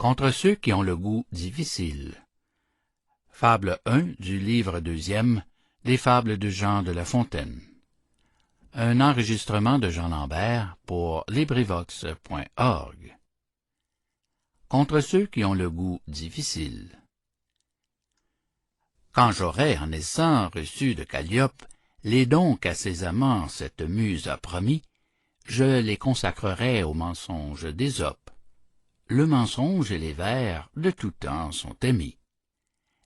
Contre ceux qui ont le goût difficile. Fable 1 du livre 2e des fables de Jean de La Fontaine. Un enregistrement de Jean Lambert pour LibriVox.org. Contre ceux qui ont le goût difficile. Quand j'aurai, en naissant, reçu de Calliope les dons qu'à ses amants cette muse a promis, je les consacrerai au mensonge d'Ésope. Le mensonge et les vers de tout temps sont amis.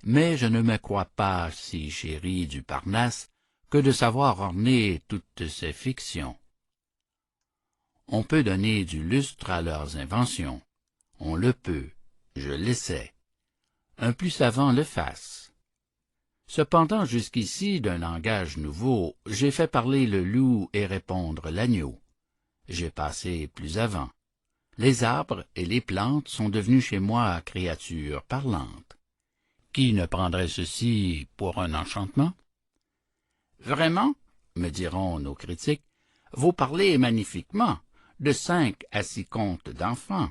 Mais je ne me crois pas si chéri du Parnasse que de savoir orner toutes ces fictions. On peut donner du lustre à leurs inventions. On le peut, je l'essaie. Un plus savant le fasse. Cependant, jusqu'ici, d'un langage nouveau, j'ai fait parler le loup et répondre l'agneau. J'ai passé plus avant. Les arbres et les plantes sont devenus chez moi créatures parlantes. Qui ne prendrait ceci pour un enchantement? Vraiment, me diront nos critiques, vous parlez magnifiquement, de 5 à 6 contes d'enfants.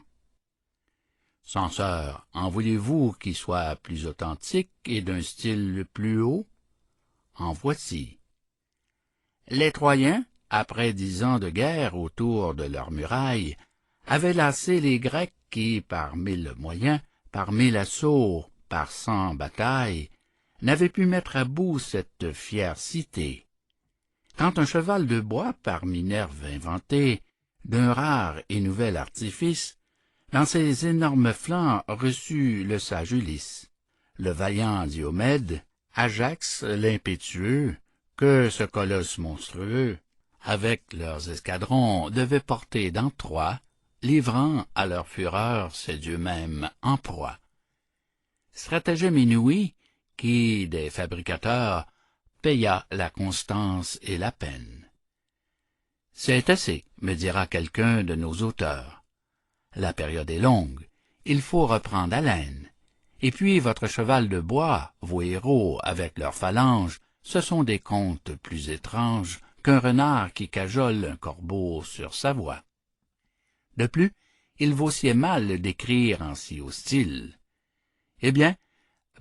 Censeur, en voulez-vous qui soit plus authentique et d'un style plus haut? En voici. Les Troyens, après 10 ans de guerre autour de leurs murailles, avaient lassé les Grecs qui, par 1000 moyens, par 1000 assauts, par 100 batailles, n'avaient pu mettre à bout cette fière cité. Quand un cheval de bois par Minerve inventé, d'un rare et nouvel artifice, dans ses énormes flancs reçut le sage Ulysse, le vaillant Diomède, Ajax l'impétueux, que ce colosse monstrueux, avec leurs escadrons, devait porter dans Troie, livrant à leur fureur ces dieux mêmes en proie. Stratagème inouï qui, des fabricateurs, paya la constance et la peine. C'est assez, me dira quelqu'un de nos auteurs. La période est longue, il faut reprendre haleine. Et puis votre cheval de bois, vos héros avec leurs phalanges, ce sont des contes plus étranges qu'un renard qui cajole un corbeau sur sa voie. De plus, il vaut si mal d'écrire en si haut style. Eh bien,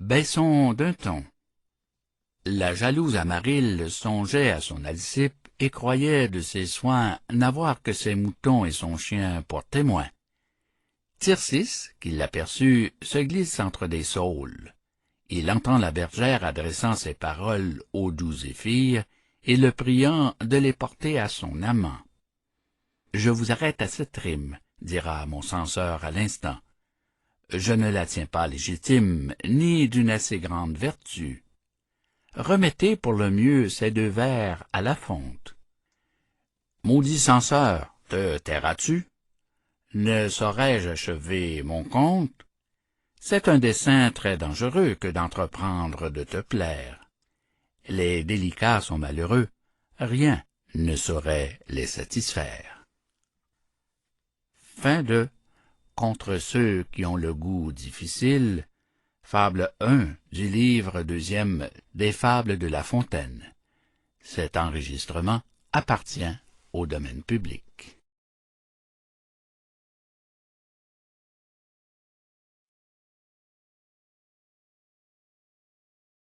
baissons d'un ton. La jalouse Amarille songeait à son Alcippe et croyait de ses soins n'avoir que ses moutons et son chien pour témoins. Tircis, qui l'aperçut, se glisse entre des saules. Il entend la bergère adressant ses paroles au doux Zéphyr et le priant de les porter à son amant. Je vous arrête à cette rime, dira mon censeur à l'instant. Je ne la tiens pas légitime, ni d'une assez grande vertu. Remettez pour le mieux ces 2 vers à la fonte. Maudit censeur, te tairas-tu? Ne saurais-je achever mon conte? C'est un dessein très dangereux que d'entreprendre de te plaire. Les délicats sont malheureux, rien ne saurait les satisfaire. Fin de Contre ceux qui ont le goût difficile, Fable 1 du livre 2e des fables de La Fontaine. Cet enregistrement appartient au domaine public.